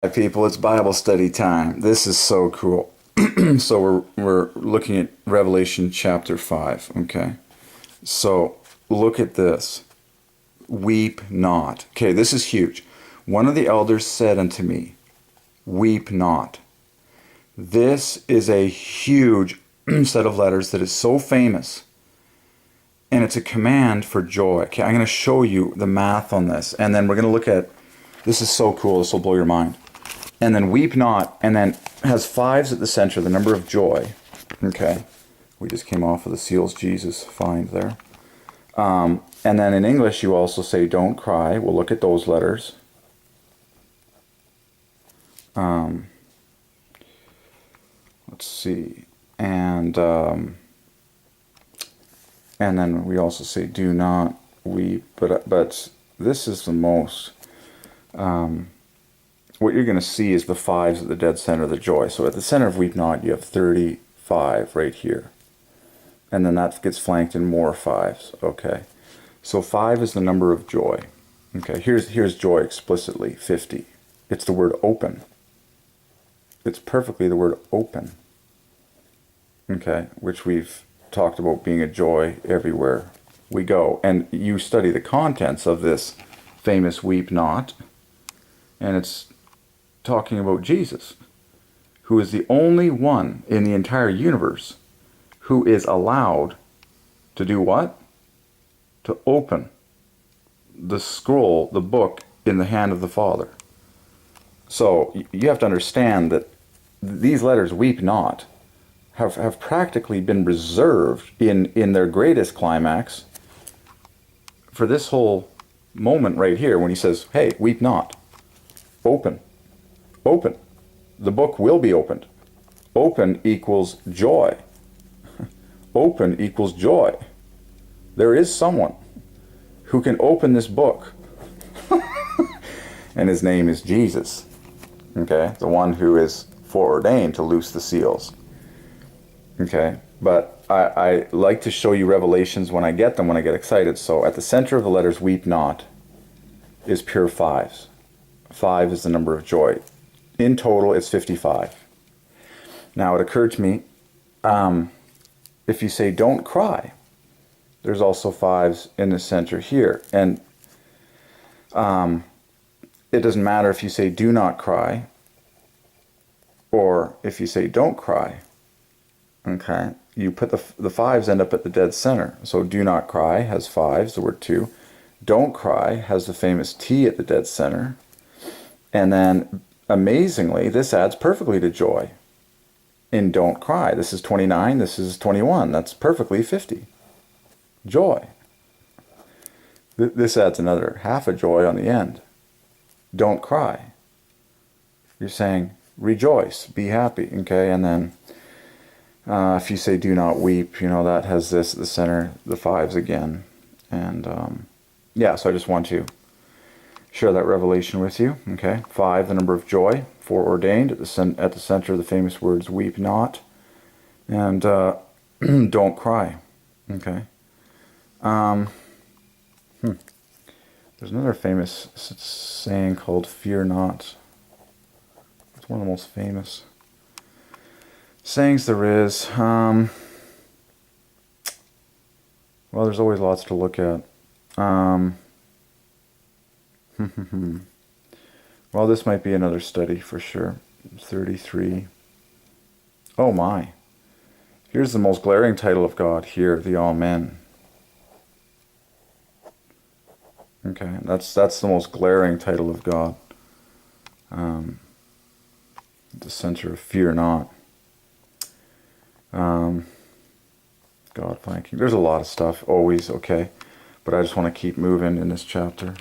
Hi people, it's Bible study time. This is so cool. So we're looking at Revelation chapter 5, okay? So look at this. Weep not. Okay, this is huge. One of the elders said unto me, weep not. This is a huge set of letters that is so famous. And it's a command for joy. Okay, I'm going to show you the math on this. And then we're going to look at, this is so cool, this will blow your mind. And then weep not, and then has fives at the center, the number of joy. Okay, we just came off of the seals Jesus find there. And then in English you also say don't cry. We'll look at those letters. Let's see, and then we also say do not weep. But this is the most. What you're going to see is the fives at the dead center of the joy. So at the center of weep not, you have 35 right here. And then that gets flanked in more fives. Okay. So 5 is the number of joy. Okay, here's joy explicitly, 50. It's the word open. It's perfectly the word open. Okay, which we've talked about being a joy everywhere we go. And you study the contents of this famous weep not, and it's talking about Jesus, who is the only one in the entire universe who is allowed to do what? To open the scroll, the book, in the hand of the Father. So you have to understand that these letters, weep not, have practically been reserved in their greatest climax for this whole moment right here when he says, hey, weep not. Open. Open. The book will be opened. Open equals joy. Open equals joy. There is someone who can open this book. And his name is Jesus. Okay? The one who is foreordained to loose the seals. Okay? But I like to show you revelations when I get them, when I get excited. So at the center of the letters weep not is pure fives. 5 is the number of joy. In total, it's 55. Now, it occurred to me, if you say don't cry, there's also 5s in the center here. And it doesn't matter if you say do not cry or if you say don't cry. Okay? You put the 5s end up at the dead center. So do not cry has 5s, the word 2. Don't cry has the famous T at the dead center. And then, amazingly, this adds perfectly to joy. In don't cry, this is 29, this is 21. That's perfectly 50. Joy. This adds another half a joy on the end. Don't cry. You're saying, rejoice, be happy, okay? And then, if you say do not weep, you know, that has this at the center, the 5s again. And, yeah, so I just want to share that revelation with you. Okay, 5, the number of joy, foreordained at the center of the famous words weep not, and don't cry. Okay. There's another famous saying called fear not. It's one of the most famous sayings there is. Well, there's always lots to look at. Well, this might be another study for sure. 33. Oh my. Here's the most glaring title of God here, the Amen. Okay, that's the most glaring title of God. The center of fear not. God thank you. There's a lot of stuff always, okay? But I just want to keep moving in this chapter.